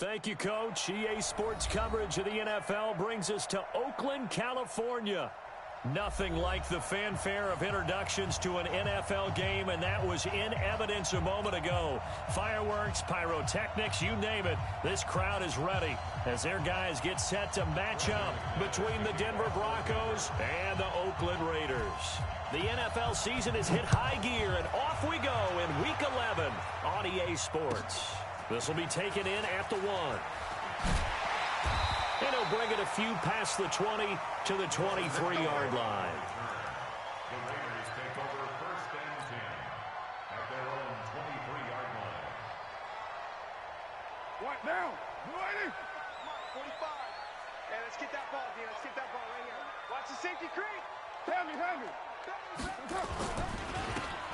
Thank you, Coach. EA Sports coverage of the NFL brings us to Oakland, California. Nothing like the fanfare of introductions to an NFL game, and that was in evidence a moment ago. Fireworks, pyrotechnics, you name it. This crowd is ready as their guys get set to match up between the Denver Broncos and the Oakland Raiders. The NFL season has hit high gear, and off we go in Week 11 on EA Sports. This will be taken in at the 1. And he'll bring it a few past the 20 to the 23-yard line. The Raiders take over 1st and 10 at their own 23-yard line. What now? You ready? 45. Yeah, let's get that ball, Dean. Let's get that ball right here. Watch the safety creep. Hand me.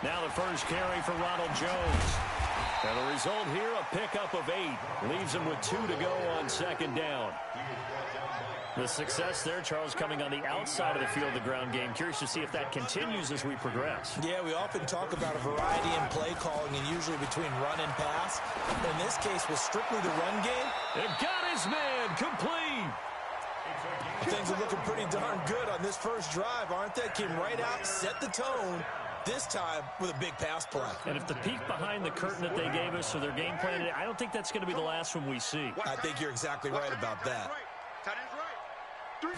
Now the first carry for Ronald Jones. And the result here, a pickup of 8. Leaves him with 2 to go on 2nd down. The success there, Charles, coming on the outside of the field, the ground game. Curious to see if that continues as we progress. Yeah, we often talk about a variety in play calling and usually between run and pass. In this case, was strictly the run game. They've got his man complete. Things are looking pretty darn good on this first drive, aren't they? Came right out, set the tone, this time with a big pass play. And if the peek behind the curtain that they gave us or their game plan, I don't think that's going to be the last one we see. I think you're exactly right about that. Tight end's right. 3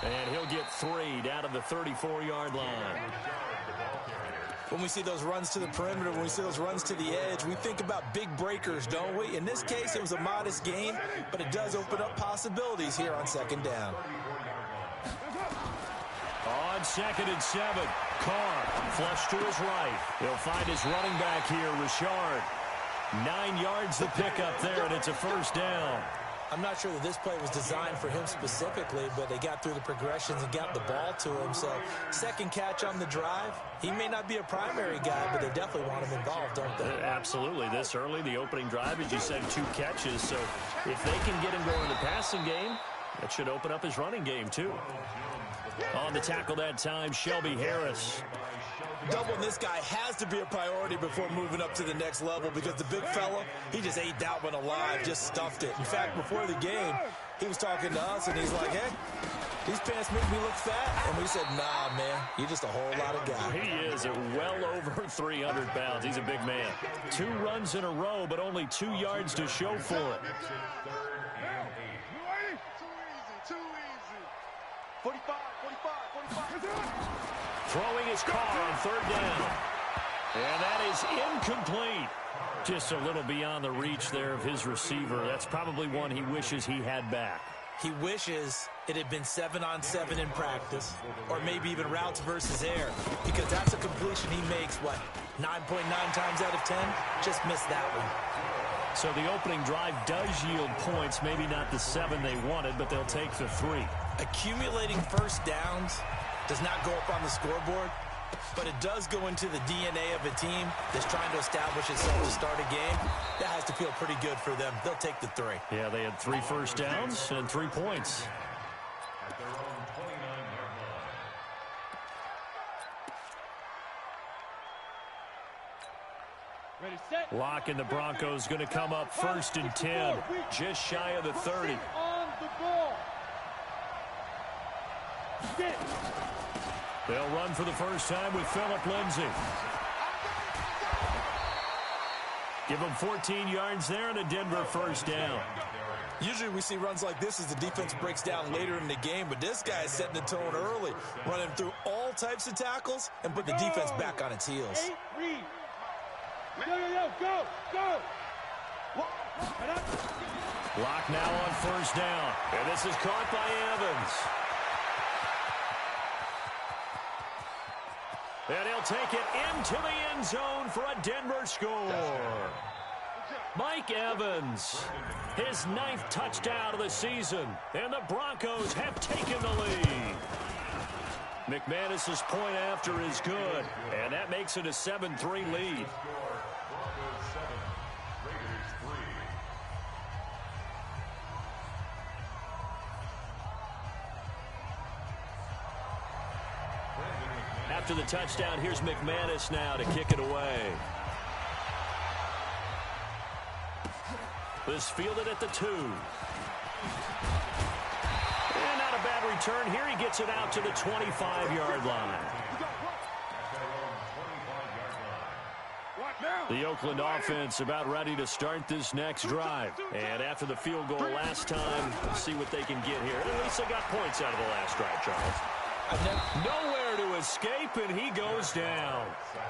down. And he'll get 3 down to the 34-yard line. When we see those runs to the perimeter, when we see those runs to the edge, we think about big breakers, don't we? In this case, it was a modest gain, but it does open up possibilities here on 2nd down. On 2nd and 7, Carr flush to his right. He'll find his running back here, Richard. 9 yards the pickup there, and it's a 1st down. I'm not sure that this play was designed for him specifically, but they got through the progressions and got the ball to him. So, 2nd catch on the drive. He may not be a primary guy, but they definitely want him involved, don't they? Absolutely. This early, the opening drive, as you said, 2 catches. So, if they can get him going in the passing game, that should open up his running game, too. On the tackle that time, Shelby Harris. Doubling this guy has to be a priority before moving up to the next level because the big fella, he just ate that one alive, just stuffed it. In fact, before the game, he was talking to us, and he's like, hey, these pants make me look fat. And we said, nah, man, you're just a whole lot of guy. He is at well over 300 pounds. He's a big man. 2 runs in a row, but only 2 yards to show for it. Too easy. 45. Throwing his car on 3rd down. And that is incomplete. Just a little beyond the reach there of his receiver. That's probably one he wishes he had back. He wishes it had been 7-on-7 in practice, or maybe even routes versus air, because that's a completion he makes, 9.9 times out of 10? Just missed that one. So the opening drive does yield points, maybe not the 7 they wanted, but they'll take the 3. Accumulating 1st downs does not go up on the scoreboard, but it does go into the DNA of a team that's trying to establish itself to start a game. That has to feel pretty good for them. They'll take the 3. Yeah, they had 3 first downs and 3 points. At their own 29-yard line. Ready, set. Lock and the Broncos going to come up 1st and 10, just shy of the 30. On the ball. Sit. They'll run for the first time with Phillip Lindsay. Give them 14 yards there and a Denver 1st down. Usually we see runs like this as the defense breaks down later in the game, but this guy is setting the tone early, running through all types of tackles and put the defense back on its heels. 8, read. Go. Lock now on 1st down. And this is caught by Evans. And he'll take it into the end zone for a Denver score. Mike Evans, his 9th touchdown of the season, and the Broncos have taken the lead. McManus's point after is good, and that makes it a 7-3 lead. Broncos 7, Raiders 3. after the touchdown. Here's McManus now to kick it away. This fielded at the 2. And not a bad return here. He gets it out to the 25-yard line. The Oakland offense about ready to start this next drive. And after the field goal last time, we'll see what they can get here. At least they got points out of the last drive, Charles. Nowhere to escape, and he goes down.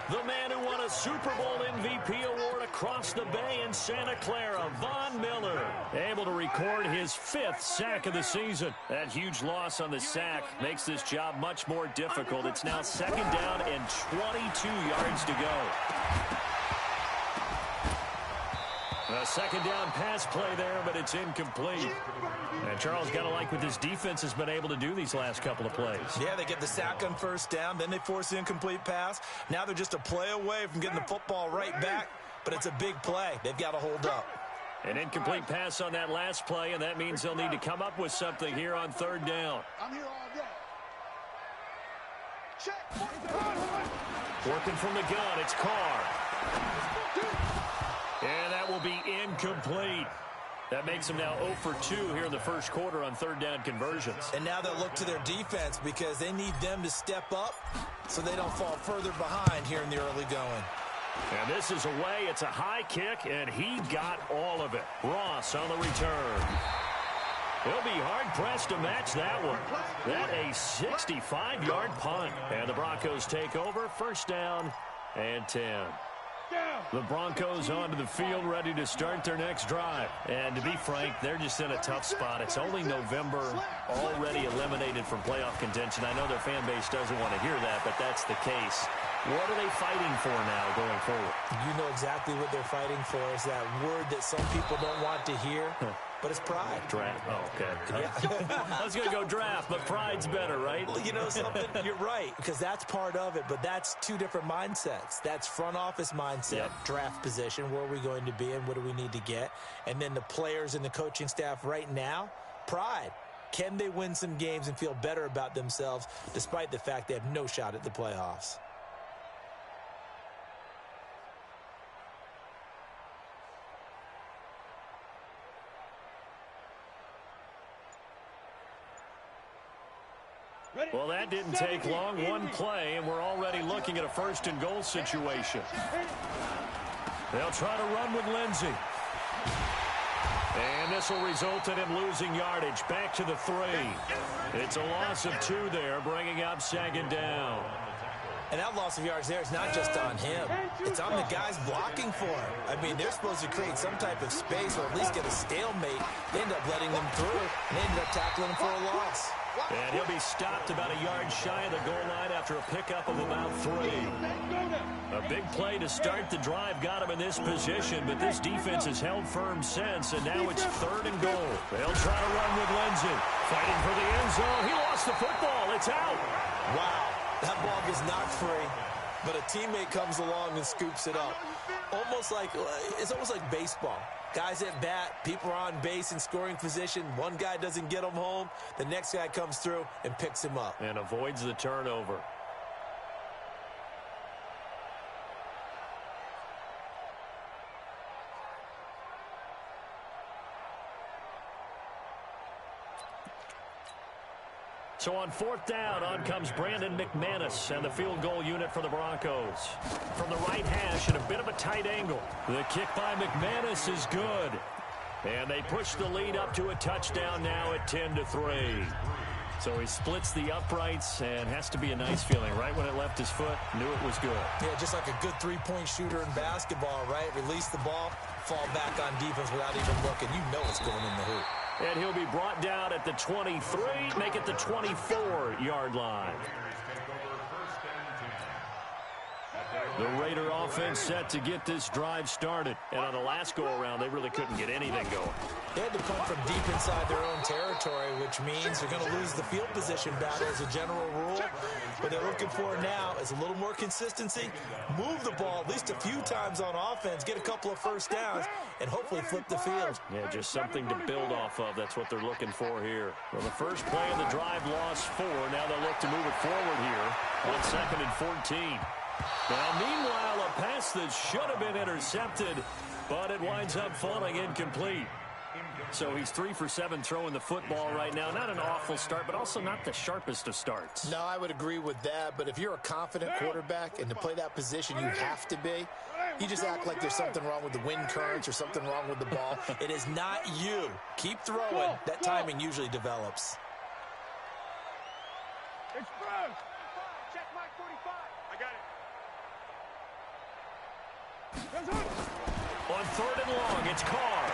The man who won a Super Bowl MVP award across the bay in Santa Clara, Von Miller, able to record his 5th sack of the season. That huge loss on the sack makes this job much more difficult. It's now 2nd down and 22 yards to go. A 2nd down pass play there, but it's incomplete. And Charles, got to like what this defense has been able to do these last couple of plays. Yeah, they get the sack on 1st down, then they force the incomplete pass. Now they're just a play away from getting the football right back, but it's a big play. They've got to hold up. An incomplete pass on that last play, and that means they'll need to come up with something here on 3rd down. I'm here all day. Check. Working from the gun, it's Carr. And that will be incomplete. That makes them now 0 for 2 here in the first quarter on 3rd down conversions. And now they'll look to their defense because they need them to step up so they don't fall further behind here in the early going. And this is away. It's a high kick, and he got all of it. Ross on the return. He'll be hard-pressed to match that one. That a 65-yard punt. And the Broncos take over. 1st down and 10. The Broncos onto the field, ready to start their next drive. And to be frank, they're just in a tough spot. It's only November, already eliminated from playoff contention. I know their fan base doesn't want to hear that, but that's the case. What are they fighting for now going forward? You know exactly what they're fighting for. Is that word that some people don't want to hear, but it's pride. Draft. Oh, okay. Yeah. I was going to go draft, but pride's better, right? Well, you know something? You're right, because that's part of it, but that's 2 different mindsets. That's front office mindset, draft position, where are we going to be and what do we need to get? And then the players and the coaching staff right now, pride. Can they win some games and feel better about themselves despite the fact they have no shot at the playoffs? Well, that didn't take long. One play, and we're already looking at a 1st and goal situation. They'll try to run with Lindsey. And this will result in him losing yardage. Back to the 3. It's a loss of 2 there, bringing up 2nd down. And that loss of yards there is not just on him. It's on the guys blocking for him. I mean, they're supposed to create some type of space or at least get a stalemate. They end up letting them through, and they ended up tackling him for a loss. And he'll be stopped about a yard shy of the goal line after a pickup of about 3. A big play to start the drive got him in this position, but this defense has held firm since, and now it's 3rd and goal. They'll try to run with Lindsey. Fighting for the end zone. He lost the football. It's out. Wow. That ball gets knocked free, but a teammate comes along and scoops it up. It's almost like baseball. Guys at bat, people are on base in scoring position. One guy doesn't get him home. The next guy comes through and picks him up. And avoids the turnover. So on 4th down, on comes Brandon McManus and the field goal unit for the Broncos. From the right hash at a bit of a tight angle. The kick by McManus is good. And they push the lead up to a touchdown now at 10-3. So he splits the uprights and has to be a nice feeling. Right when it left his foot, knew it was good. Yeah, just like a good 3-point shooter in basketball, right? Release the ball, fall back on defense without even looking. You know it's going in the hoop. And he'll be brought down at the 23, make it the 24-yard line. The Raider offense set to get this drive started. And on the last go-around, they really couldn't get anything going. They had to punt from deep inside their own territory, which means they're going to lose the field position battle as a general rule. What they're looking for now is a little more consistency, move the ball at least a few times on offense, get a couple of first downs, and hopefully flip the field. Yeah, just something to build off of. That's what they're looking for here. Well, the first play of the drive lost 4. Now they'll look to move it forward here on 2nd and 14. Now, meanwhile, a pass that should have been intercepted, but it winds up falling incomplete. So he's 3 for 7 throwing the football right now. Not an awful start, but also not the sharpest of starts. No, I would agree with that. But if you're a confident quarterback and to play that position, you have to be. You just act like there's something wrong with the wind currents or something wrong with the ball. It is not you. Keep throwing. That timing usually develops. Express. Check Mike 45. I got it. On 3rd and long, it's Carr.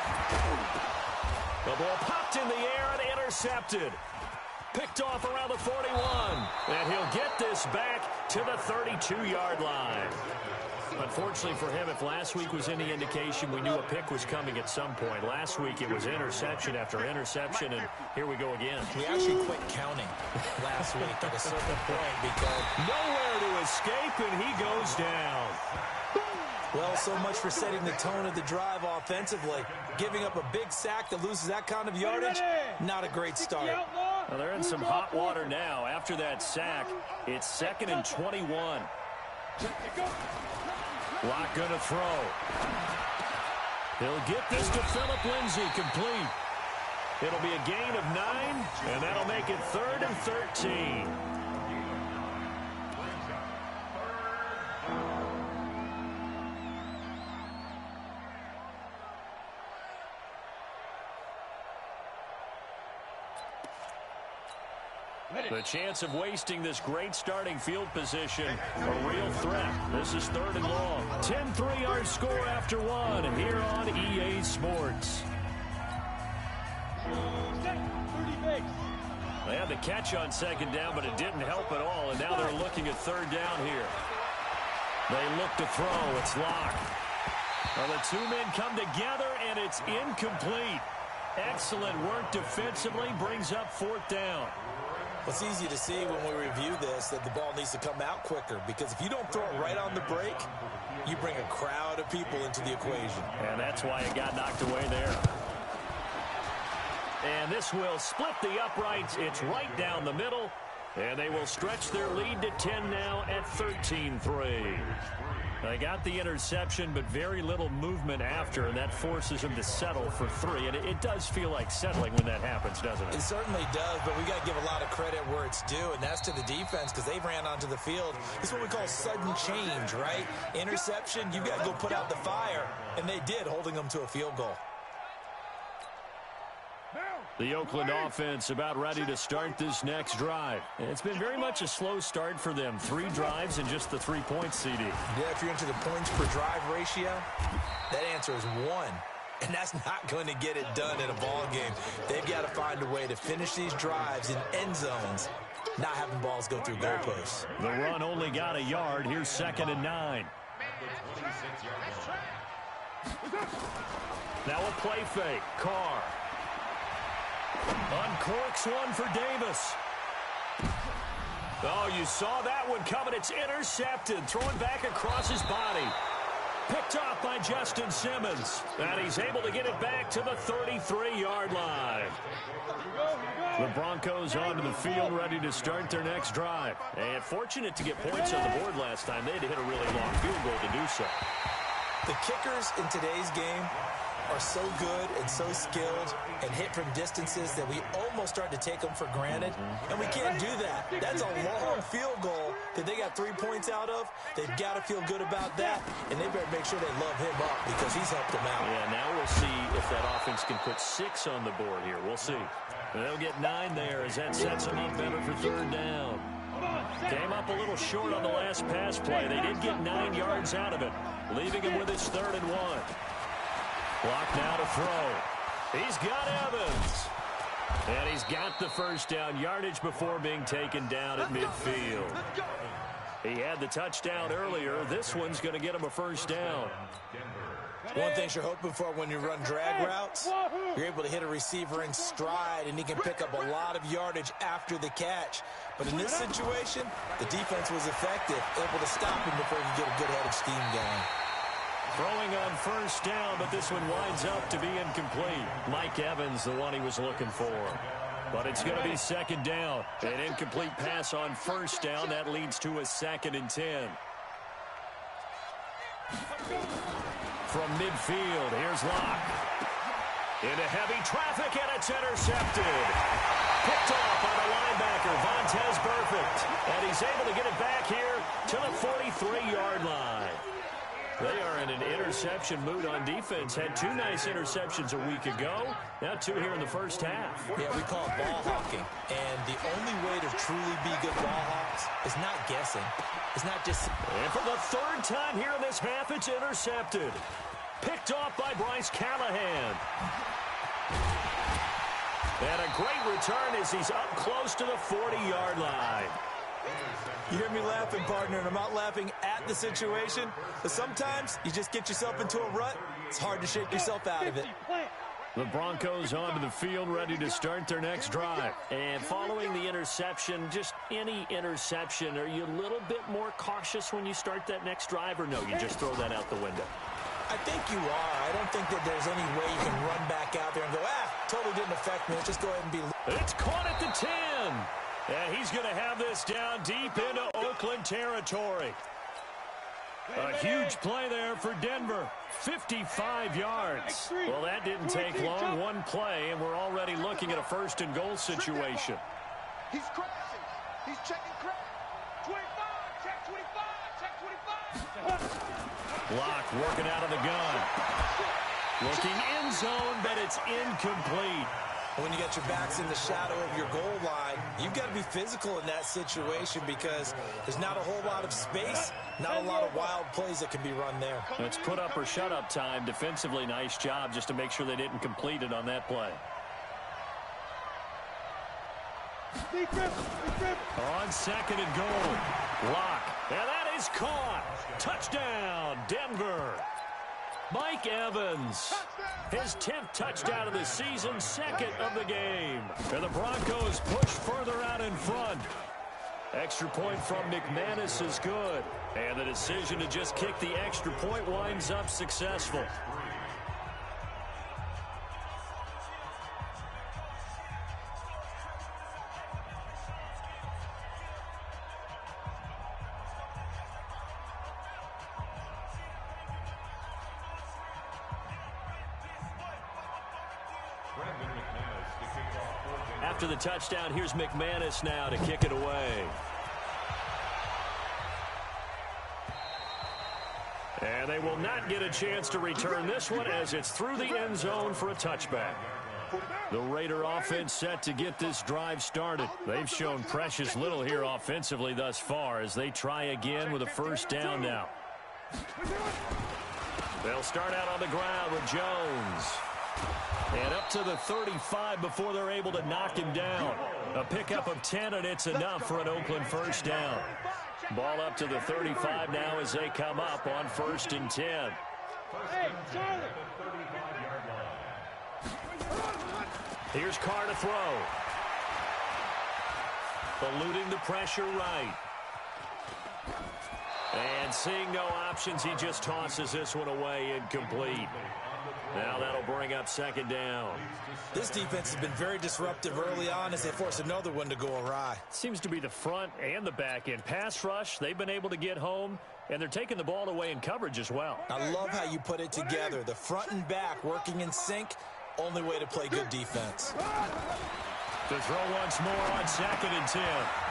The ball popped in the air and intercepted. Picked off around the 41. And he'll get this back to the 32-yard line. Unfortunately for him, if last week was any indication, we knew a pick was coming at some point. Last week it was interception after interception, and here we go again. We actually quit counting last week at a certain point because nowhere to escape, and he goes down. well, so much for setting the tone of the drive offensively. Giving up a big sack that loses that kind of yardage, not a great start. Well, they're in some hot water now. After that sack, it's 2nd and 21. Lock going to throw. He'll get this to Phillip Lindsay, complete. It'll be a gain of 9, and that'll make it 3rd and 13. The chance of wasting this great starting field position, a real threat. This is 3rd and long. 10 3-yard score after 1 here on EA Sports. They had the catch on 2nd down, but it didn't help at all, and now they're looking at 3rd down here. They look to throw. It's locked. Well, the 2 men come together, and it's incomplete. Excellent work defensively, brings up 4th down. It's easy to see when we review this that the ball needs to come out quicker, because if you don't throw it right on the break, you bring a crowd of people into the equation. And that's why it got knocked away there. And this will split the uprights. It's right down the middle, and they will stretch their lead to 10 now at 13-3. They got the interception, but very little movement after, and that forces them to settle for 3. And it does feel like settling when that happens, doesn't it? It certainly does, but we got to give a lot of credit where it's due, and that's to the defense, because they ran onto the field. It's what we call sudden change, right? Interception, you got to go put out the fire, and they did, holding them to a field goal. The Oakland offense about ready to start this next drive. It's been very much a slow start for them. 3 drives and just the 3 points, CD. Yeah, if you're into the points per drive ratio, that answer is 1. And that's not going to get it done in a ball game. They've got to find a way to finish these drives in end zones, not having balls go through goalposts. The run only got a yard. Here's 2nd and 9. Now a play fake. Carr uncorks one for Davis. Oh, you saw that one coming. It's intercepted. Throwing back across his body. Picked off by Justin Simmons. And he's able to get it back to the 33-yard line. The Broncos onto the field, ready to start their next drive. And fortunate to get points on the board last time. They had to hit a really long field goal to do so. The kickers in today's game are so good and so skilled and hit from distances that we almost start to take them for granted. And we can't do that. That's a long field goal that they got 3 points out of. They've got to feel good about that, and they better make sure they love him up because he's helped them out. Yeah, now we'll see if that offense can put 6 on the board here. We'll see. They'll get 9 there as that sets them up better for 3rd down. Came up a little short on the last pass play. They did get 9 yards out of it, leaving him with his 3rd and 1. Clock now to throw. He's got Evans. And he's got the first down, yardage before being taken down at midfield. He had the touchdown earlier. This one's going to get him a first down. One thing you're hoping for when you run drag routes, you're able to hit a receiver in stride, and he can pick up a lot of yardage after the catch. But in this situation, the defense was effective, able to stop him before he could get a good head of steam going. Throwing on first down, but this one winds up to be incomplete. Mike Evans, the one he was looking for. But it's going to be second down. An incomplete pass on first down. That leads to a 2nd and 10. From midfield, here's Locke. Into heavy traffic, and it's intercepted. Picked off by the linebacker, Vontaze Burfict. And he's able to get it back here to the 43-yard line. They are in an interception mood on defense. Had 2 nice interceptions a week ago. Now 2 here in the first half. Yeah, we call it ball hawking. And the only way to truly be good ball hawks is not guessing. It's not just... And for the 3rd time here in this half, it's intercepted. Picked off by Bryce Callahan. And a great return as he's up close to the 40-yard line. You hear me laughing, partner, and I'm not laughing at the situation, but sometimes you just get yourself into a rut. It's hard to shake yourself out of it. The Broncos onto the field, ready to start their next drive. And following the interception, just any interception, are you a little bit more cautious when you start that next drive, or no, you just throw that out the window? I think you are. I don't think that there's any way you can run back out there and go, totally didn't affect me. Just go ahead and be... It's caught at the 10. And he's going to have this down deep into Oakland territory. A huge play there for Denver. 55 yards. Well, that didn't take long. One play, and we're already looking at a 1st and goal situation. He's crashing. He's checking crash. 25. Check 25. Check 25. Locke working out of the gun. Looking end zone, but it's incomplete. When you got your backs in the shadow of your goal line, you've got to be physical in that situation because there's not a whole lot of space, not a lot of wild plays that can be run there. It's put up or shut up time. Defensively, nice job just to make sure they didn't complete it on that play. On 2nd and goal, Locke. And that is caught. Touchdown, Denver. Mike Evans, his 10th touchdown of the season, 2nd of the game. And the Broncos push further out in front. Extra point from McManus is good. And the decision to just kick the extra point winds up successful. After the touchdown, here's McManus now to kick it away. And they will not get a chance to return this one as it's through the end zone for a touchback. The Raider offense set to get this drive started. They've shown precious little here offensively thus far as they try again with a 1st down now. They'll start out on the ground with Jones. And up to the 35 before they're able to knock him down. A pickup of 10, and it's enough for an Oakland 1st down. Ball up to the 35 now as they come up on 1st and 10. Hey, Charlie. Here's Carr to throw. Eluding the pressure right. And seeing no options, he just tosses this one away, incomplete. Now that'll bring up 2nd down. This defense has been very disruptive early on as they force another one to go awry. Seems to be the front and the back end. Pass rush, they've been able to get home, and they're taking the ball away in coverage as well. I love how you put it together. The front and back working in sync, only way to play good defense. To throw once more on 2nd and 10.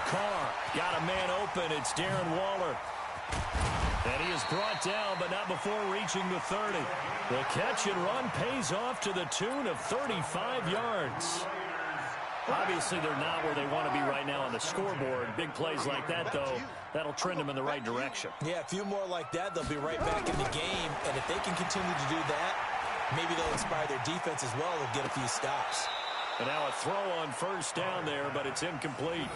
Carr got a man open. It's Darren Waller. And he is brought down, but not before reaching the 30. The catch and run pays off to the tune of 35 yards. Obviously, they're not where they want to be right now on the scoreboard. Big plays like that, though, that'll trend them in the right direction. Yeah, a few more like that, they'll be right back in the game. And if they can continue to do that, maybe they'll inspire their defense as well and get a few stops. And now a throw on 1st down there, but it's incomplete.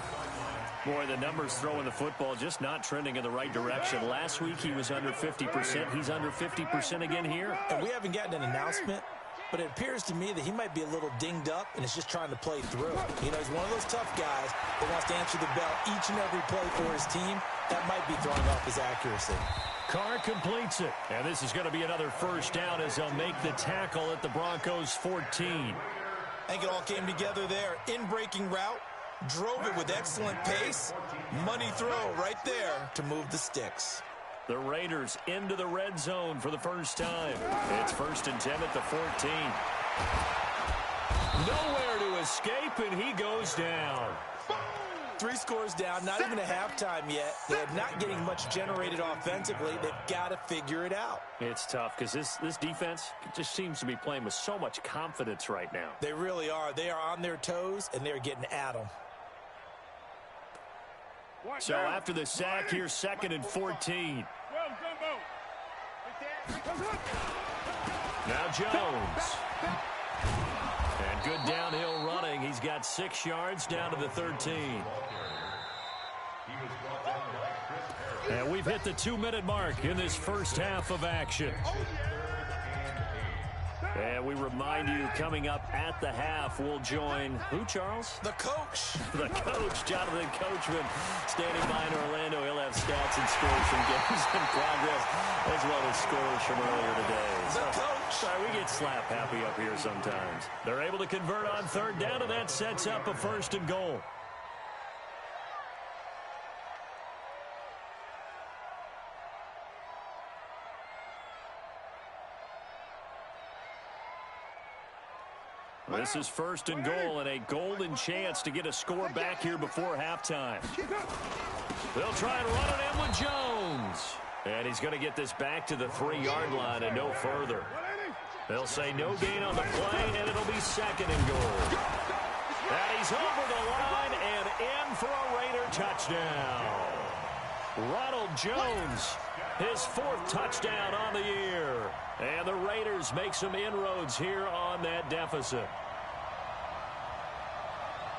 Boy, the numbers throwing the football just not trending in the right direction. Last week he was under 50%. He's under 50% again here. And we haven't gotten an announcement, but it appears to me that he might be a little dinged up and is just trying to play through. You know, he's one of those tough guys that wants to answer the bell each and every play for his team. That might be throwing off his accuracy. Carr completes it. And this is going to be another first down as they'll make the tackle at the Broncos 14. I think it all came together there. In-breaking route. Drove it with excellent pace. Money throw right there to move the sticks. The Raiders into the red zone for the first time. It's 1st and 10 at the 14. Nowhere to escape, and he goes down. 3 scores down, not even a halftime yet. They're not getting much generated offensively. They've got to figure it out. It's tough because this defense just seems to be playing with so much confidence right now. They really are. They are on their toes, and they're getting at them. So after the sack, here's 2nd and 14. Now Jones. And good downhill running. He's got 6 yards down to the 13. And we've hit the 2-minute mark in this first half of action. And we remind you, coming up at the half, we'll join who, Charles? The coach. The coach, Jonathan Coachman, standing by in Orlando. He'll have stats and scores from games in progress, as well as scores from earlier today. The coach. Sorry, we get slap happy up here sometimes. They're able to convert on 3rd down, and that sets up a 1st and goal. This is 1st and goal and a golden chance to get a score back here before halftime. They'll try and run it in with Jones. And he's going to get this back to the 3-yard line and no further. They'll say no gain on the play, and it'll be 2nd and goal. And he's over the line and in for a Raider touchdown. Ronald Jones, his 4th touchdown on the year. And the Raiders make some inroads here on that deficit.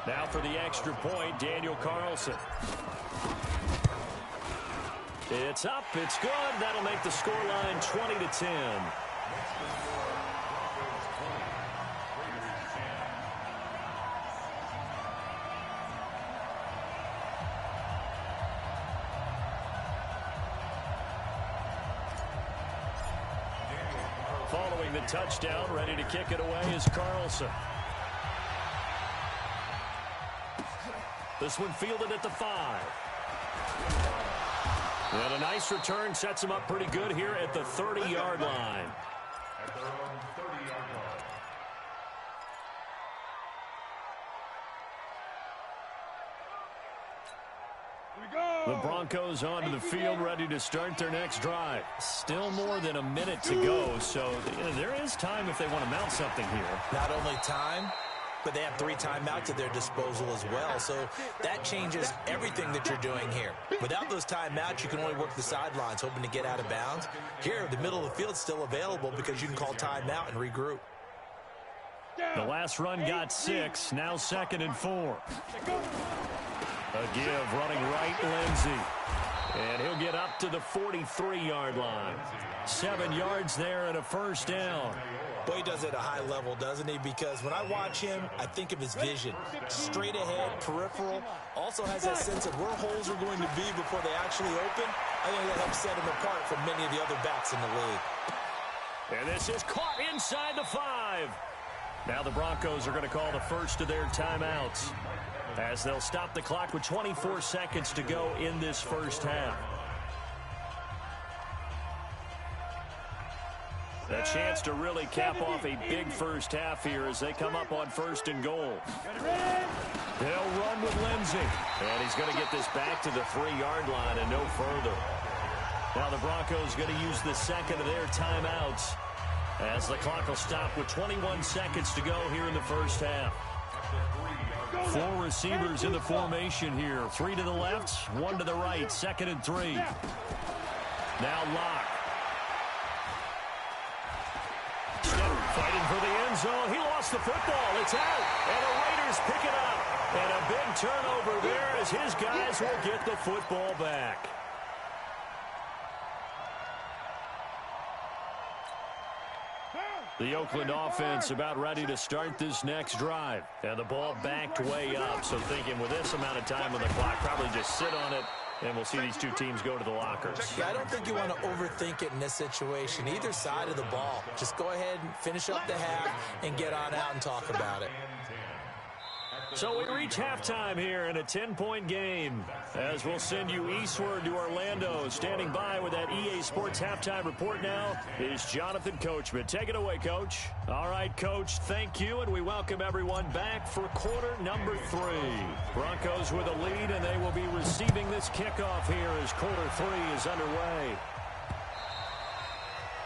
Now for the extra point, Daniel Carlson. It's up, it's good. That'll make the scoreline 20-10. Following the touchdown, ready to kick it away is Carlson. This one fielded at the 5. And a nice return sets him up pretty good here at the 30-yard line. At their own 30-yard line. The Broncos onto the field, ready to start their next drive. Still more than a minute to go, so there is time if they want to mount something here. Not only time, but they have 3 timeouts at their disposal as well, so that changes everything that you're doing here. Without those timeouts, you can only work the sidelines, hoping to get out of bounds. Here, the middle of the field's still available because you can call timeout and regroup. The last run got 6, now 2nd and 4. A give, running right, Lindsey. And he'll get up to the 43-yard line. 7 yards there and a 1st down. Boy, he does it at a high level, doesn't he? Because when I watch him, I think of his vision. Straight ahead, peripheral. Also has that sense of where holes are going to be before they actually open. I think that helps set him apart from many of the other backs in the league. And this is caught inside the 5. Now the Broncos are going to call the first of their timeouts, as they'll stop the clock with 24 seconds to go in this first half. A chance to really cap off a big first half here as they come up on 1st and goal. They'll run with Lindsey. And he's going to get this back to the 3-yard line and no further. Now the Broncos going to use the 2nd of their timeouts, as the clock will stop with 21 seconds to go here in the first half. 4 receivers in the formation here. 3 to the left, 1 to the right. 2nd and 3. Now Locke. Fighting for the end zone. He lost the football. It's out. And the Raiders pick it up. And a big turnover there as his guys will get the football back. The Oakland offense about ready to start this next drive. And the ball backed way up. So thinking with this amount of time on the clock, probably just sit on it, and we'll see these two teams go to the lockers. Yeah, I don't think you want to overthink it in this situation. Either side of the ball. Just go ahead and finish up the half and get on out and talk about it. So we reach halftime here in a 10-point game as we'll send you eastward to Orlando. Standing by with that EA Sports halftime report now is Jonathan Coachman. Take it away, Coach. All right, Coach, thank you, and we welcome everyone back for quarter number 3. Broncos with a lead, and they will be receiving this kickoff here as quarter 3 is underway.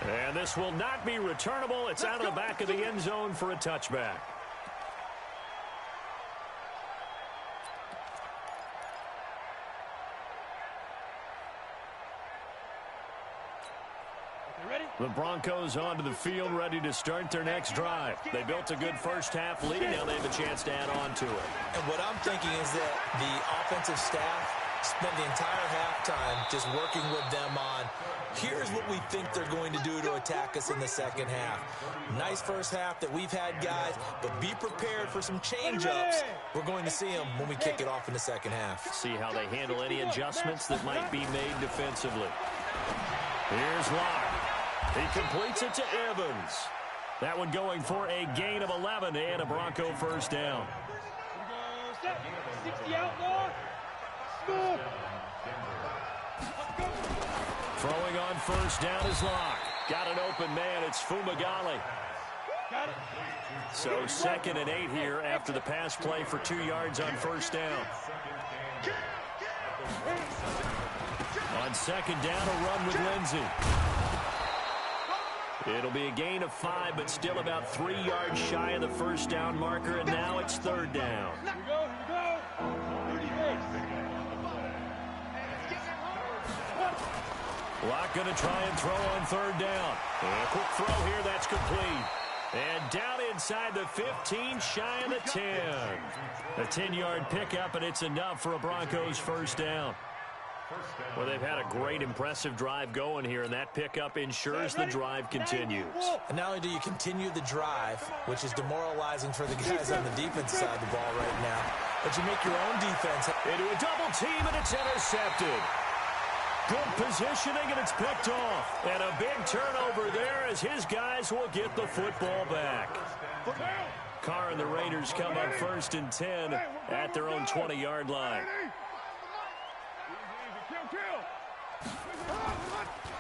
And this will not be returnable. It's out of the back of the end zone for a touchback. The Broncos onto the field, ready to start their next drive. They built a good first-half lead. Now they have a chance to add on to it. And what I'm thinking is that the offensive staff spent the entire halftime just working with them on, here's what we think they're going to do to attack us in the second half. Nice first half that we've had, guys, but be prepared for some change-ups. We're going to see them when we kick it off in the second half. See how they handle any adjustments that might be made defensively. Here's Locke. He completes it to Evans. That one going for a gain of 11 and a Bronco first down. 60 outlaw. Throwing on first down is Locke. Got an open man. It's Fumagalli. Got it. So 2nd and 8 here after the pass play for 2 yards on first down. On second down, a run with Lindsey. It'll be a gain of 5, but still about 3 yards shy of the first down marker, and now it's third down. Here we go. Locke going to try and throw on third down. And a quick throw here, that's complete. And down inside the 15, shy of the 10. A 10-yard pickup, and it's enough for a Broncos first down. Well, they've had a great, impressive drive going here, and that pickup ensures the drive continues. And not only do you continue the drive, which is demoralizing for the guys on the defensive side of the ball right now, but you make your own defense. Into a double team, and it's intercepted. Good positioning, and it's picked off. And a big turnover there as his guys will get the football back. Carr and the Raiders come up 1st and 10 at their own 20-yard line.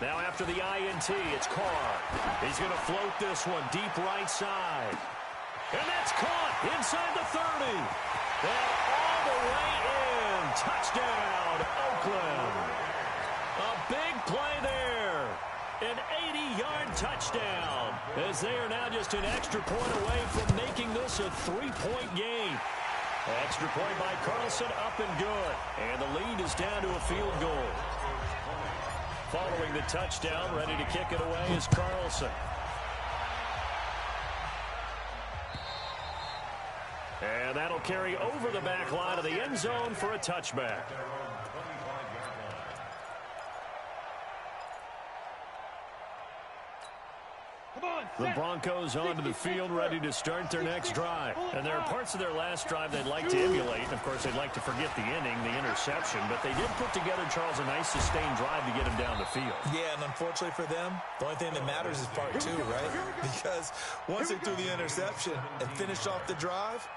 Now after the INT, it's Carr. He's going to float this one deep right side. And that's caught inside the 30. And all the way in. Touchdown, Oakland. A big play there. An 80-yard touchdown. As they are now just an extra point away from making this a 3-point game. Extra point by Carlson, up and good. And the lead is down to a field goal. Following the touchdown, ready to kick it away is Carlson. And that'll carry over the back line of the end zone for a touchback. The Broncos onto the field, ready to start their next drive. And there are parts of their last drive they'd like to emulate. Of course, they'd like to forget the inning, the interception. But they did put together, Charles, a nice sustained drive to get him down the field. Yeah, and unfortunately for them, the only thing that matters is part 2, right? Because once they threw the interception and finished off the drive,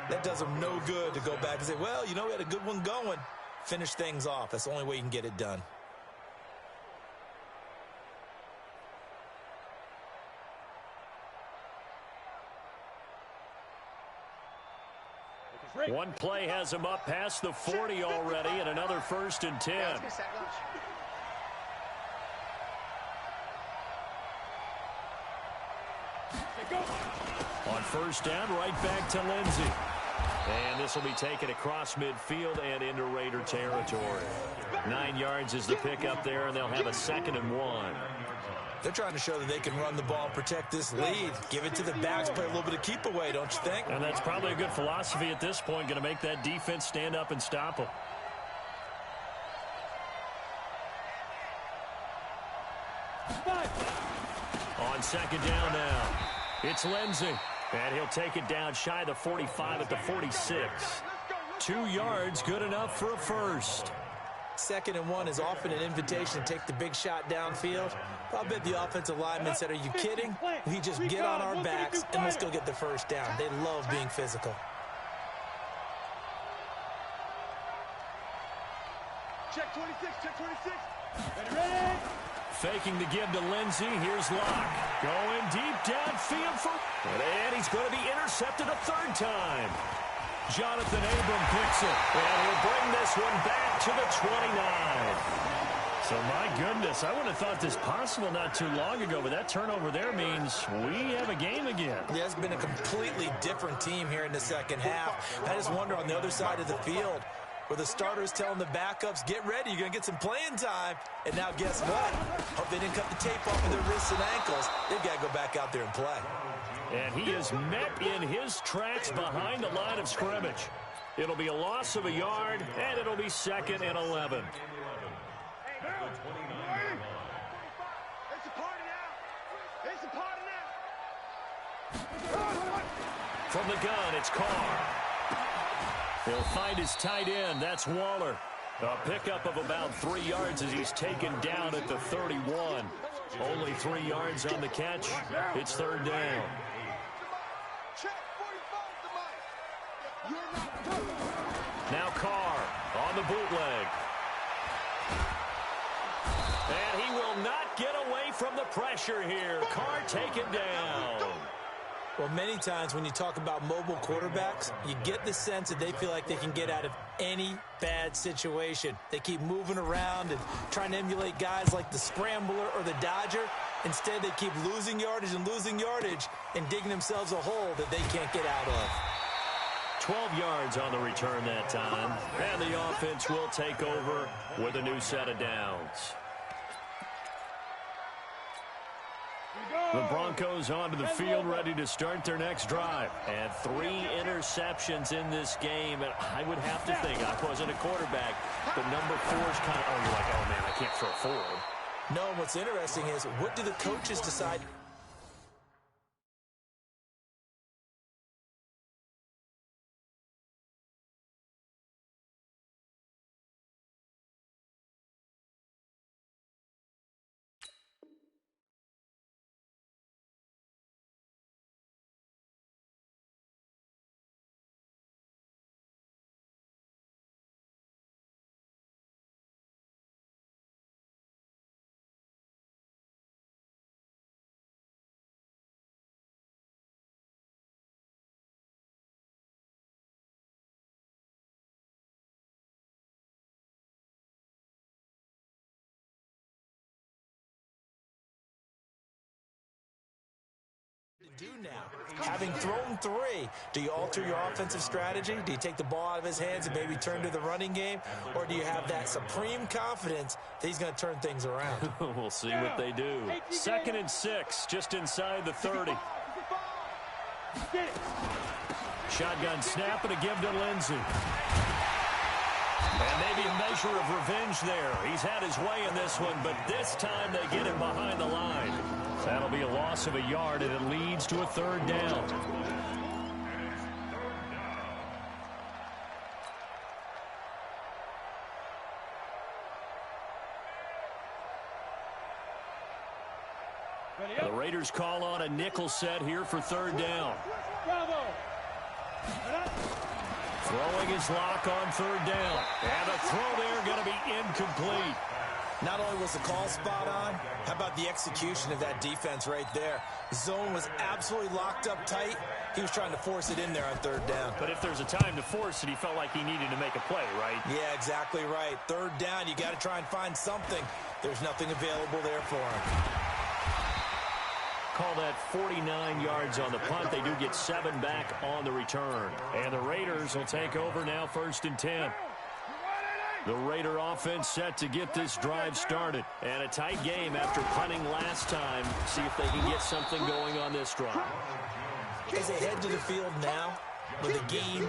that does them no good to go back and say, well, you know, we had a good one going. Finish things off. That's the only way you can get it done. One play has him up past the 40 already, and another 1st and 10. On first down, right back to Lindsey. And this will be taken across midfield and into Raider territory. 9 yards is the pickup there, and they'll have a 2nd and 1. They're trying to show that they can run the ball and protect this lead. Give it to the backs, play a little bit of keep away, don't you think? And that's probably a good philosophy at this point, going to make that defense stand up and stop them. On second down now, it's Lindsey. And he'll take it down shy of the 45 at the 46. 2 yards, good enough for a first. 2nd and 1 is often an invitation to take the big shot downfield. I'll bet the offensive linemen said, are you kidding? We just get on our backs and let's go get the first down. They love being physical. Check 26, check 26. Ready? Faking the give to Lindsey. Here's Locke. Going deep downfield for... And he's going to be intercepted a 3rd time. Jonathan Abram picks it. And he'll bring this one back to the 29. So, my goodness, I would have thought this possible not too long ago, but that turnover there means we have a game again. Yeah, it's been a completely different team here in the second half. I just wonder on the other side of the field, where the starters telling the backups, get ready, you're going to get some playing time. And now guess what? Hope they didn't cut the tape off of their wrists and ankles. They've got to go back out there and play. And he is met in his tracks behind the line of scrimmage. It'll be a loss of a yard, and it'll be 2nd and 11. It's a party now. It's a party now. From the gun, it's Carr. He'll find his tight end. That's Waller. A pickup of about 3 yards as he's taken down at the 31. Only 3 yards on the catch. It's 3rd down. Check 45 the mic. You're not. Now Carr on the bootleg. And he will not get away from the pressure here. Carr taken down. Well, many times when you talk about mobile quarterbacks, you get the sense that they feel like they can get out of any bad situation. They keep moving around and trying to emulate guys like the Scrambler or the Dodger. Instead, they keep losing yardage and digging themselves a hole that they can't get out of. 12 yards on the return that time. And the offense will take over with a new set of downs. The Broncos onto the field, ready to start their next drive. And 3 interceptions in this game. And I would have to think, I wasn't a quarterback, but number 4 is kind of, you're like, oh, man, I can't throw forward. No, what's interesting is, what do the coaches decide? Do now, having thrown 3, do you alter your offensive strategy? Do you take the ball out of his hands and maybe turn to the running game? Or do you have that supreme confidence that he's going to turn things around? We'll see what they do. 2nd and 6, just inside the 30. Shotgun snap and a give to Lindsey. And maybe a measure of revenge there. He's had his way in this one, but this time they get him behind the line. That'll be a loss of a yard, and it leads to a 3rd down. The Raiders call on a nickel set here for 3rd down. Throwing his lock on 3rd down. And a throw there going to be incomplete. Not only was the call spot on, how about the execution of that defense right there? The zone was absolutely locked up tight. He was trying to force it in there on 3rd down. But if there's a time to force it, he felt like he needed to make a play, right? Yeah, exactly right. 3rd down, you got to try and find something. There's nothing available there for him. Call that 49 yards on the punt. They do get 7 back on the return. And the Raiders will take over now 1st and 10. The Raider offense set to get this drive started. And a tight game after punting last time. See if they can get something going on this drive. As they head to the field now, with a game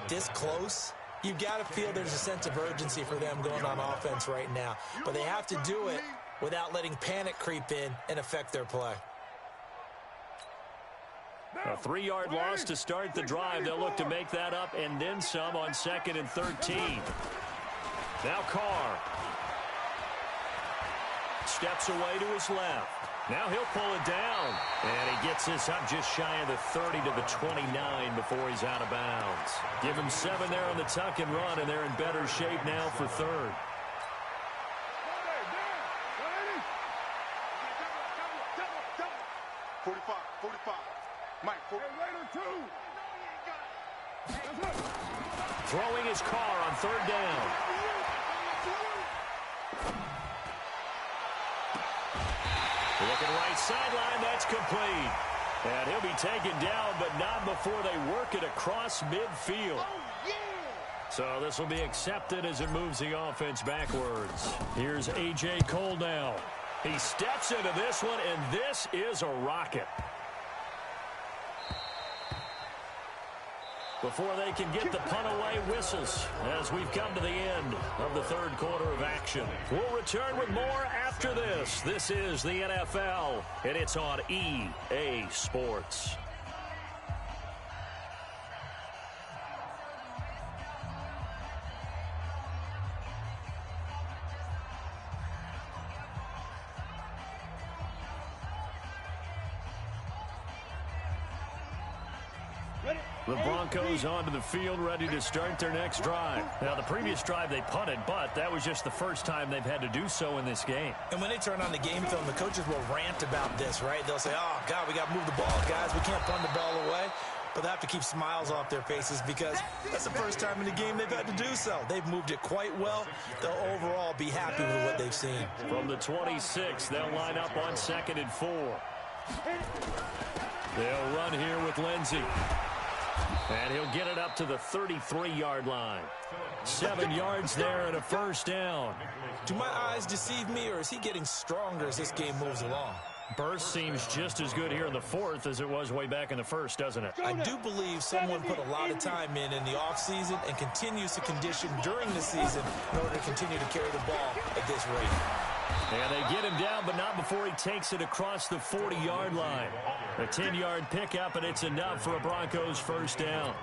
this close, you've got to feel there's a sense of urgency for them going on offense right now. But they have to do it without letting panic creep in and affect their play. A 3-yard loss to start the drive. They'll look to make that up and then some on 2nd and 13. Now Carr steps away to his left. Now he'll pull it down. And he gets this up just shy of the 30 to the 29 before he's out of bounds. Give him 7 there on the tuck and run, and they're in better shape now for 3rd. Throwing his Carr on 3rd down. Looking right sideline, that's complete. And he'll be taken down, but not before they work it across midfield. So this will be accepted as it moves the offense backwards. Here's A.J. Cole now. He steps into this one, and this is a rocket. Before they can get the punt away, whistles as we've come to the end of the 3rd quarter of action. We'll return with more after this. This is the NFL, and it's on EA Sports. The Broncos onto the field, ready to start their next drive. Now, the previous drive they punted, but that was just the first time they've had to do so in this game. And when they turn on the game film, the coaches will rant about this, right? They'll say, oh, God, we got to move the ball, guys. We can't punt the ball away. But they have to keep smiles off their faces because that's the first time in the game they've had to do so. They've moved it quite well. They'll overall be happy with what they've seen. From the 26, they'll line up on 2nd and 4. They'll run here with Lindsey. And he'll get it up to the 33-yard line. 7 yards there and a 1st down. Do my eyes deceive me, or is he getting stronger as this game moves along? Burst seems just as good here in the 4th as it was way back in the 1st, doesn't it? I do believe someone put a lot of time in the offseason and continues to condition during the season in order to continue to carry the ball at this rate. And they get him down, but not before he takes it across the 40-yard line. A 10-yard pickup, and it's enough for a Broncos 1st down.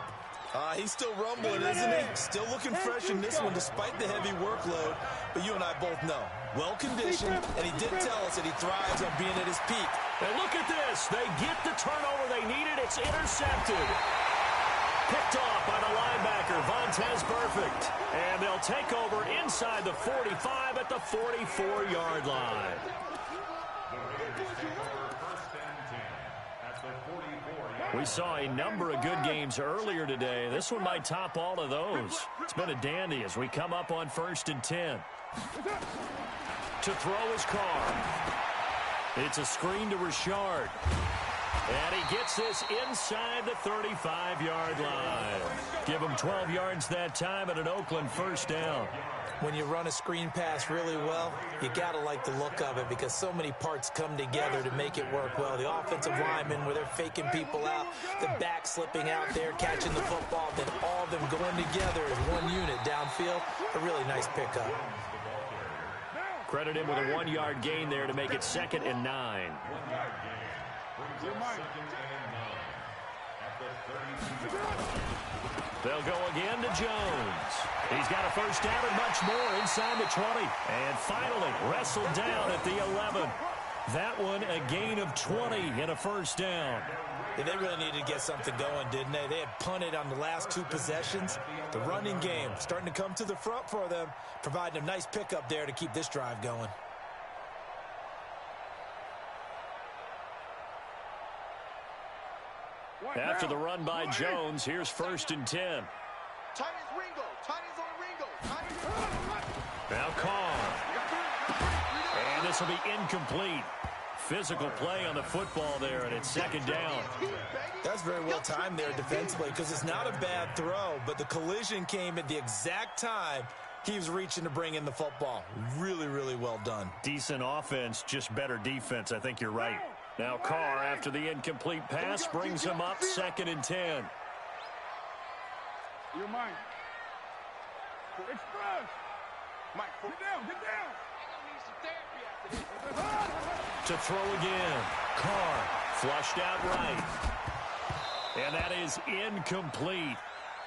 He's still rumbling, isn't he? Still looking fresh in this one despite the heavy workload. But you and I both know, well-conditioned, and he did tell us that he thrives on being at his peak. And look at this. They get the turnover they needed. It's intercepted. Picked off by the linebacker, Vontaze Burfict. And they'll take over inside the 45 at the 44-yard line. We saw a number of good games earlier today. This one might top all of those. It's been a dandy as we come up on 1st and 10. To throw his Carr. It's a screen to Richard. And he gets this inside the 35-yard line. Give him 12 yards that time and an Oakland 1st down. When you run a screen pass really well, you got to like the look of it because so many parts come together to make it work well. The offensive linemen, where they're faking people out, the back slipping out there, catching the football, then all of them going together as one unit downfield. A really nice pickup. Credit him with a 1-yard gain there to make it 2nd and 9. They'll go again to Jones. He's got a 1st down and much more inside the 20. And finally wrestled down at the 11. That one a gain of 20 and a 1st down. Yeah, they really needed to get something going, didn't they? They had punted on the last 2 possessions. The running game starting to come to the front for them, providing a nice pickup there to keep this drive going. After the run by Jones, here's 1st and 10. Now Carr. And this will be incomplete. Physical play on the football there, and it's 2nd down. That's very well timed there defensively because it's not a bad throw, but the collision came at the exact time he was reaching to bring in the football. Really, really well done. Decent offense, just better defense. I think you're right. Now Carr, after the incomplete pass, brings him up 2nd and 10. You're mine. Express. Mike, Get down, get down. To throw again. Carr flushed out right. And that is incomplete.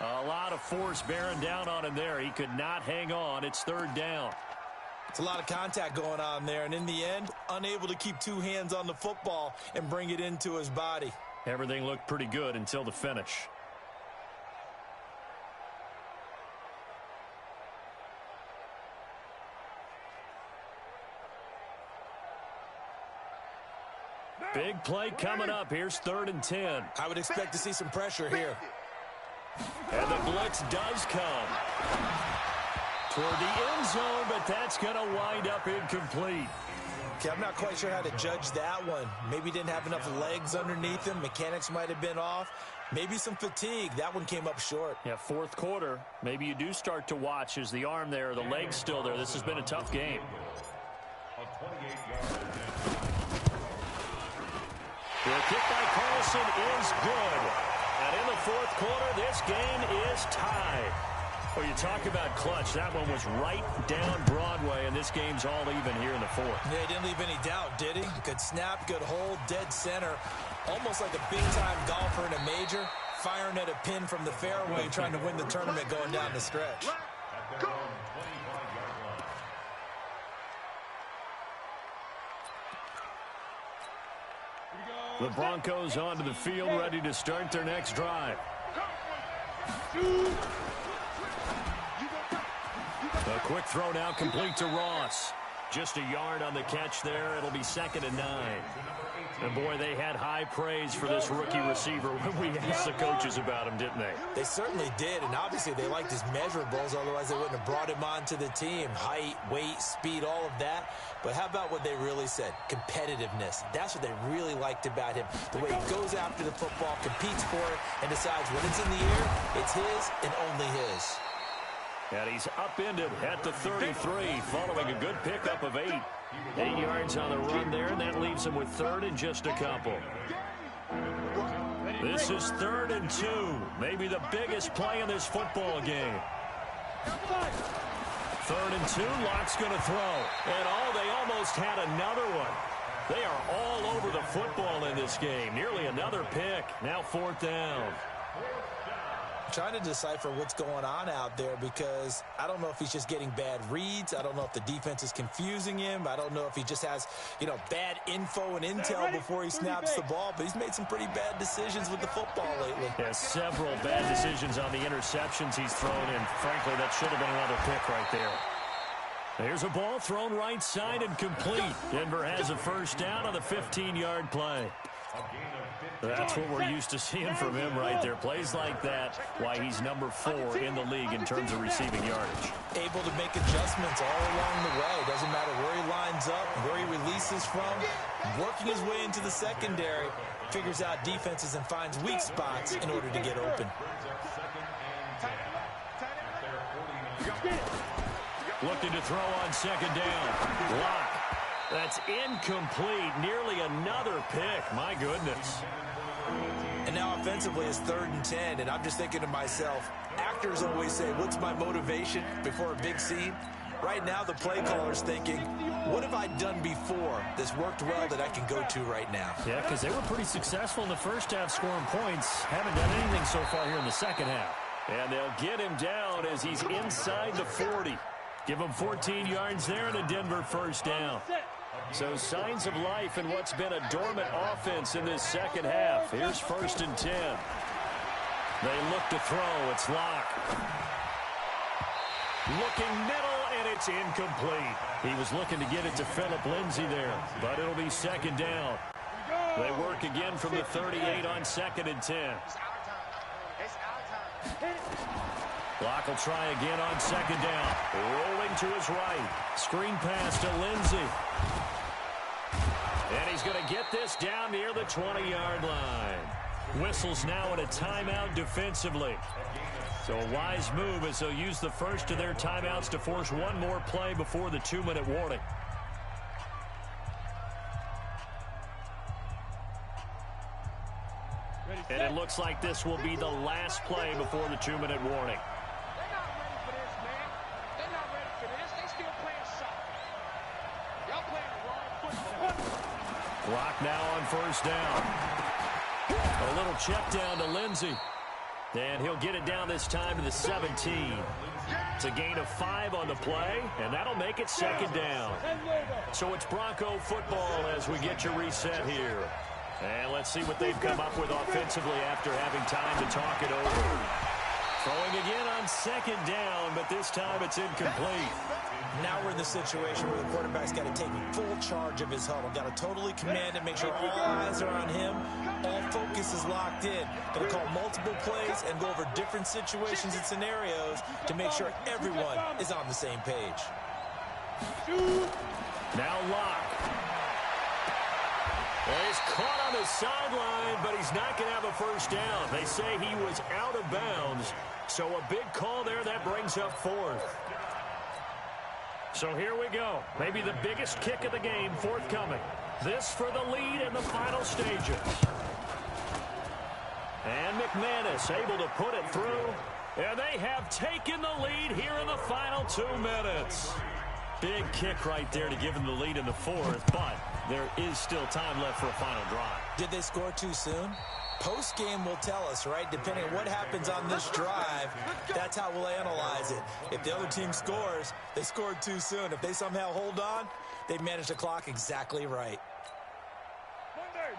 A lot of force bearing down on him there. He could not hang on. It's 3rd down. It's a lot of contact going on there, and in the end, unable to keep 2 hands on the football and bring it into his body. Everything looked pretty good until the finish. Big play coming up. Here's 3rd and 10. I would expect to see some pressure here. And the blitz does come toward the end zone, but that's going to wind up incomplete. Okay, I'm not quite sure how to judge that one. Maybe didn't have enough legs underneath him. Mechanics might have been off. Maybe some fatigue. That one came up short. Yeah, 4th quarter. Maybe you do start to watch as the arm there, the leg's still there. This has been a tough game. A 28-yard The kick by Carlson is good. And in the 4th quarter, this game is tied. Well, you talk about clutch. That one was right down Broadway, and this game's all even here in the 4th. Yeah, he didn't leave any doubt, did he? Good snap, good hold, dead center. Almost like a big-time golfer in a major, firing at a pin from the fairway, trying to win the tournament going down the stretch. at their own 25-yard line. The Broncos onto the field, ready to start their next drive. A quick throw now complete to Ross. Just a yard on the catch there. It'll be 2nd and 9. And, boy, they had high praise for this rookie receiver when we asked the coaches about him, didn't they? They certainly did, and obviously they liked his measurables. Otherwise, they wouldn't have brought him onto the team. Height, weight, speed, all of that. But how about what they really said? Competitiveness. That's what they really liked about him. The way he goes after the football, competes for it, and decides when it's in the air, it's his and only his. And he's upended at the 33, following a good pickup of 8. 8 yards on the run there, and that leaves him with 3rd and just a couple. This is 3rd and 2, maybe the biggest play in this football game. 3rd and 2, Locke's going to throw. And they almost had another one. They are all over the football in this game. Nearly another pick. Now 4th down. Trying to decipher what's going on out there, because I don't know if he's just getting bad reads. I don't know if the defense is confusing him. I don't know if he just has, bad info and intel before he snaps the ball. But he's made some pretty bad decisions with the football lately. Yeah, several bad decisions on the interceptions he's thrown, and frankly, that should have been another pick right there. Here's a ball thrown right side and complete. Denver has a 1st down on the 15-yard play. That's what we're used to seeing from him right there. Plays like that, why he's number 4 in the league in terms of receiving yardage. Able to make adjustments all along the way. Doesn't matter where he lines up, where he releases from. Working his way into the secondary, figures out defenses and finds weak spots in order to get open. Looking to throw on 2nd down. Block. That's incomplete. Nearly another pick. My goodness. And now offensively it's 3rd and 10, and I'm just thinking to myself, actors always say, what's my motivation before a big scene? Right now the play caller's thinking, what have I done before that's worked well that I can go to right now? Yeah, because they were pretty successful in the first half scoring points. Haven't done anything so far here in the second half. And they'll get him down as he's inside the 40. Give him 14 yards there and a Denver 1st down. So signs of life in what's been a dormant offense in this second half. Here's 1st and 10. They look to throw. It's Locke. Looking middle, and it's incomplete. He was looking to get it to Phillip Lindsay there, but it'll be 2nd down. They work again from the 38 on 2nd and 10. Locke will try again on 2nd down. Rolling to his right. Screen pass to Lindsay. And he's going to get this down near the 20-yard line. Whistles now in a timeout defensively. So a wise move as they'll use the first of their timeouts to force one more play before the 2-minute warning. And it looks like this will be the last play before the 2-minute warning. They're not ready for this, man. They're not ready for this. They still playing soccer. Y'all playing the wrong football. Clock now on first down. A little check down to Lindsey. And he'll get it down this time to the 17. It's a gain of 5 on the play, and that'll make it second down. So it's Bronco football as we get your reset here. And let's see what they've come up with offensively after having time to talk it over. Throwing again on second down, but this time it's incomplete. Now we're in the situation where the quarterback's got to take full charge of his huddle. Got to totally command it, make sure all eyes are on him. All focus is locked in. Going to call multiple plays and go over different situations and scenarios to make sure everyone is on the same page. Now Locke. He's caught on the sideline, but he's not going to have a first down. They say he was out of bounds. So a big call there that brings up 4th. So here we go. Maybe the biggest kick of the game forthcoming. This for the lead in the final stages. And McManus able to put it through. And they have taken the lead here in the final 2 minutes. Big kick right there to give them the lead in the 4th, but there is still time left for a final drive. Did they score too soon? Post-game will tell us, right? Depending on what happens on this drive, that's how we'll analyze it. If the other team scores, they scored too soon. If they somehow hold on, they managed the clock exactly right.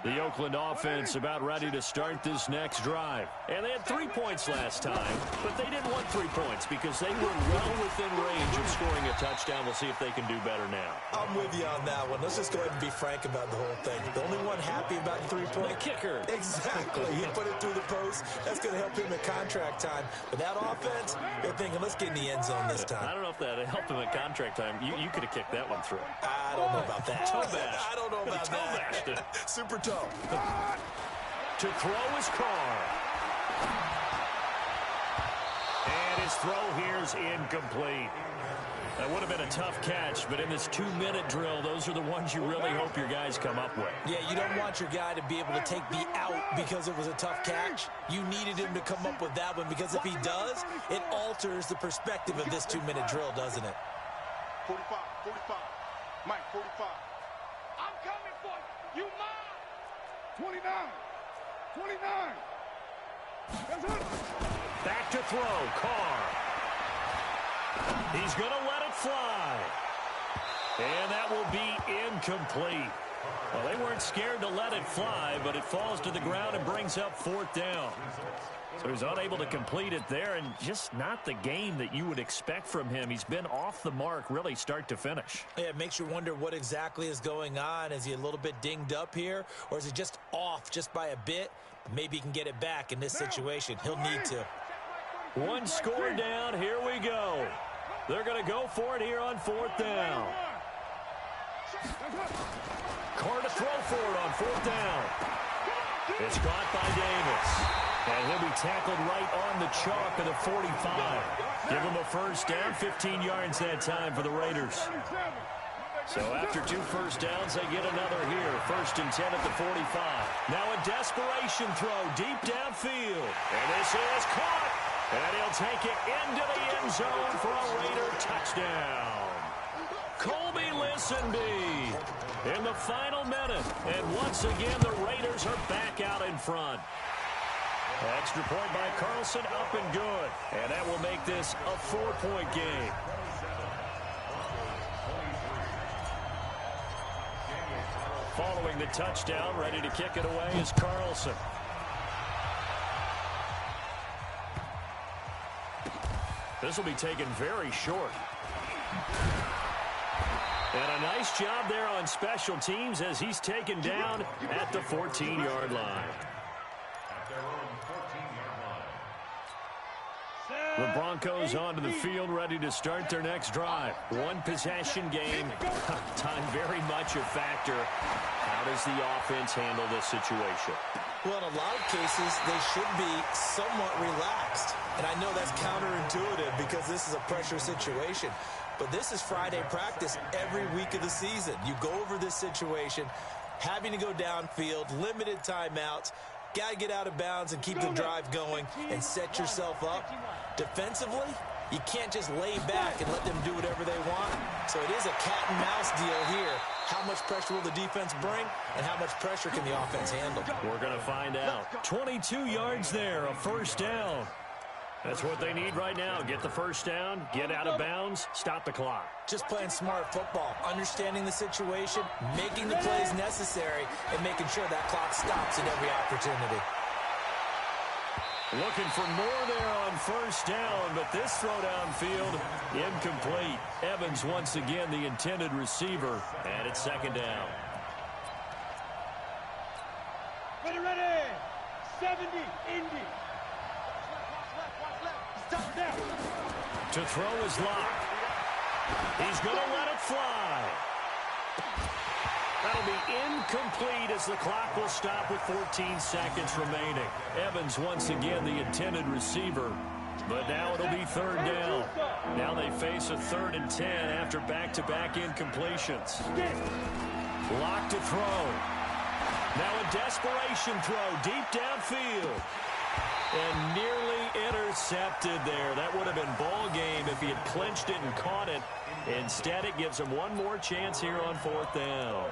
The Oakland offense about ready to start this next drive. And they had 3 points last time, but they didn't want 3 points because they were well within range of scoring a touchdown. We'll see if they can do better now. I'm with you on that one. Let's just go ahead and be frank about the whole thing. The only one happy about the 3-point. The kicker. Exactly. He put it through the post. That's going to help him at contract time. But that offense, they're thinking, let's get in the end zone this time. I don't know if that helped him at contract time. You could have kicked that one through. I don't know about that. Toe bash. I don't know about that. Super toe. To throw his Carr. And his throw here is incomplete. That would have been a tough catch, but in this 2-minute drill, those are the ones you really hope your guys come up with. Yeah, you don't want your guy to be able to take the out because it was a tough catch. You needed him to come up with that one because if he does, it alters the perspective of this 2-minute drill, doesn't it? 45, 45. Mike, 45. I'm coming for you. You mine. 29. 29. Back to throw. Carr. He's going to let it fly. And that will be incomplete. Well, they weren't scared to let it fly, but it falls to the ground and brings up 4th down. So he's unable to complete it there, and just not the game that you would expect from him. He's been off the mark really start to finish. Yeah, it makes you wonder what exactly is going on. Is he a little bit dinged up here, or is he just off just by a bit? Maybe he can get it back in this situation. He'll need to. One score down. Here we go. They're going to go for it here on 4th down. Carr to throw for it on 4th down. It's caught by Davis. And he'll be tackled right on the chalk of the 45. Give him a first down, 15 yards that time for the Raiders. So after 2 first downs, they get another here. 1st and 10 at the 45. Now a desperation throw deep downfield. And this is caught. And he'll take it into the end zone for a Raider touchdown. Colby Listenby in the final minute. And once again, the Raiders are back out in front. Extra point by Carlson, up and good. And that will make this a 4-point game. Following the touchdown, ready to kick it away is Carlson. This will be taken very short. And a nice job there on special teams as he's taken down at the 14-yard line. At their own 14-yard line. Set. The Broncos onto the field, ready to start their next drive. One possession game. Time very much a factor. How does the offense handle this situation? Well, in a lot of cases, they should be somewhat relaxed. And I know that's counterintuitive because this is a pressure situation. But this is Friday practice every week of the season. You go over this situation, having to go downfield, limited timeouts, got to get out of bounds and keep the drive going and set yourself up. Defensively, you can't just lay back and let them do whatever they want. So it is a cat and mouse deal here. How much pressure will the defense bring, and how much pressure can the offense handle? We're going to find out. 22 yards there, a first down. That's what they need right now. Get the first down, get out of bounds, stop the clock. Just playing smart football, understanding the situation, making the plays necessary, and making sure that clock stops at every opportunity. Looking for more there on first down, but this throw downfield incomplete. Evans once again the intended receiver, and it's second down. Ready. 70, Indy. To throw is locked. He's going to let it fly. That'll be incomplete as the clock will stop with 14 seconds remaining. Evans once again the intended receiver, but now it'll be third down. Now they face a 3rd and 10 after back-to-back incompletions. Lock to throw. Now a desperation throw deep downfield. And nearly intercepted there. That would have been ball game if he had clinched it and caught it. Instead, it gives him one more chance here on 4th down.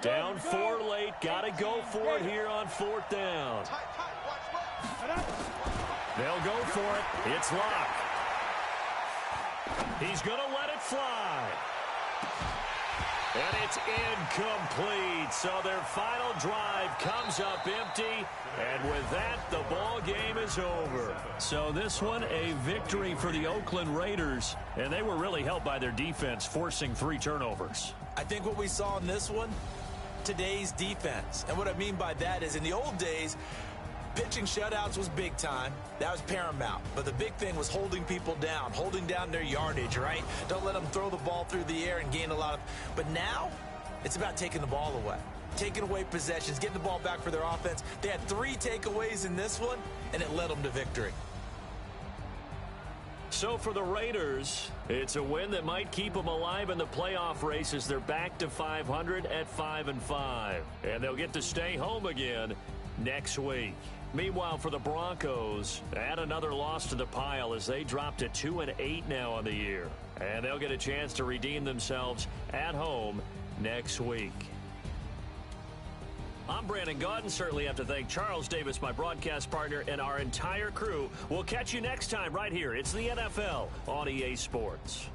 Down 4 late. Got to go for it here on 4th down. They'll go for it. It's locked. He's going to let it fly. And it's incomplete. So their final drive comes up empty. And with that, the ball game is over. So this one, a victory for the Oakland Raiders. And they were really helped by their defense, forcing 3 turnovers. I think what we saw in this one, today's defense. And what I mean by that is in the old days, pitching shutouts was big time. That was paramount. But the big thing was holding people down, holding down their yardage, right? Don't let them throw the ball through the air and gain a lot of... But now, it's about taking the ball away. Taking away possessions, getting the ball back for their offense. They had 3 takeaways in this one, and it led them to victory. So for the Raiders, it's a win that might keep them alive in the playoff race as they're back to 500 at 5-5. And they'll get to stay home again next week. Meanwhile, for the Broncos, add another loss to the pile as they drop to 2-8 now on the year. And they'll get a chance to redeem themselves at home next week. I'm Brandon Gaudin. Certainly have to thank Charles Davis, my broadcast partner, and our entire crew. We'll catch you next time right here. It's the NFL on EA Sports.